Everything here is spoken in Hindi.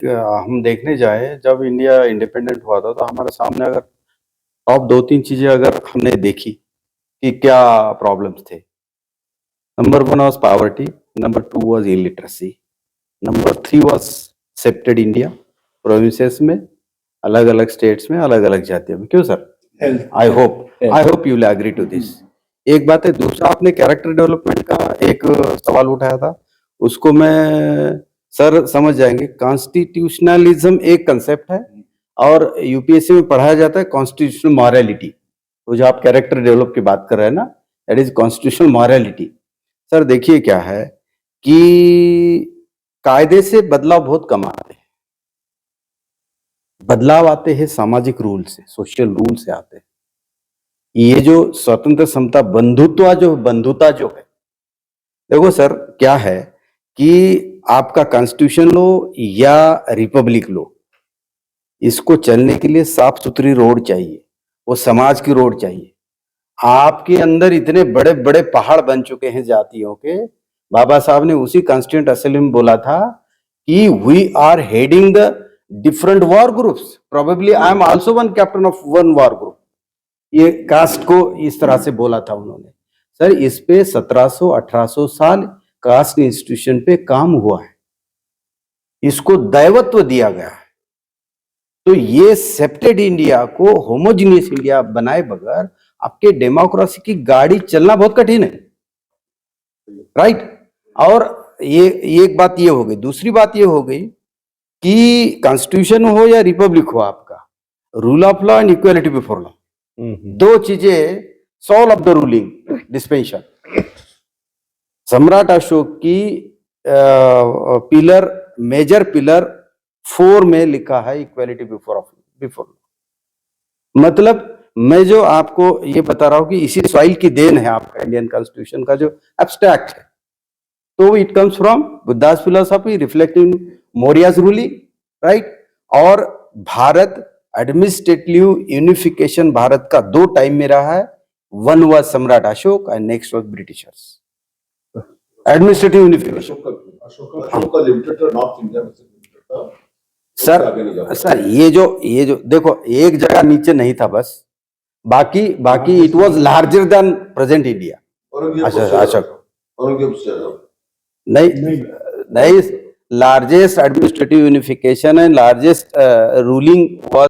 हम देखने जाए जब इंडिया इंडिपेंडेंट हुआ था तो हमारे सामने अगर टॉप 2-3 चीजें अगर हमने देखी कि क्या प्रॉब्लम्स थे। Number 1 was poverty, number 2 was illiteracy, number 3 was separated India, provinces में, अलग-अलग स्टेट्स में, अलग-अलग जातियों में। क्यों sir? Health. I hope you will agree to this. एक बात है। दूसरा, आपने कैरेक्टर डेवलपमेंट का एक सवाल उठाया था, उसको मैं सर समझ जाएंगे। कॉन्स्टिट्यूशनलिज्म एक कंसेप्ट है और यूपीएससी में पढ़ाया जाता है कॉन्स्टिट्यूशनल मॉरलिटी। तो जो आप कैरेक्टर डेवलप की बात कर रहे हैं ना, that is constitutional morality. Sir देखिए क्या है कि कायदे से बदलाव बहुत कम आते हैं। बदलाव आते हैं सामाजिक रूल से, सोशल रूल से आते हैं। ये जो स्वतंत्र समता बंधुता जो है, देखो सर क्या है कि आपका कॉन्स्टिट्यूशन लो या रिपब्लिक लो, इसको चलने के लिए साफ सुथरी रोड चाहिए, वो समाज की रोड चाहिए। आपके अंदर इतने बड़े बड़े पहाड़ बन चुके हैं जातियों के। बाबा साहब ने उसी कॉन्स्टिट्यूंट असेंबली में बोला था कि we are heading the different war groups, probably I am also one captain of one war group. ये कास्ट को इस तरह से बोला था उन्होंने। सर इस पे 1700-1800 साल कास्ट इंस्टीट्यूशन पे काम हुआ है, इसको दैवत्व दिया गया है। तो ये सेप्टेड इंडिया को होमोजीनियस इंडिया बनाए बगैर आपके डेमोक्रेसी की गाड़ी चलना बहुत कठिन है, राइट? और ये एक बात ये हो गई। दूसरी बात ये हो गई कि कॉन्स्टिट्यूशन हो या रिपब्लिक हो, आपका rule of law and equality before law, दो चीजें soul of the ruling dispensation. सम्राट अशोक की मेजर पिलर 4 में लिखा है इक्वालिटी बिफोर लॉ। मतलब मैं जो आपको ये बता रहा हूं कि इसी सॉइल की देन है आपका इंडियन कॉन्स्टिट्यूशन का जो एब्स्ट्रैक्ट है। तो it comes from Buddhas philosophy reflecting Mauryas ruling, right? और भारत एडमिनिस्ट्रेटिव यूनिफिकेशन भारत का 2 टाइम में रहा है। वन वाज सम्राट Ashok and next was Britishers. Administrative unification sir ये जो देखो एक जगह नीचे नहीं था बस, बाकी it was larger than present India. नहीं, largest administrative unification and largest ruling was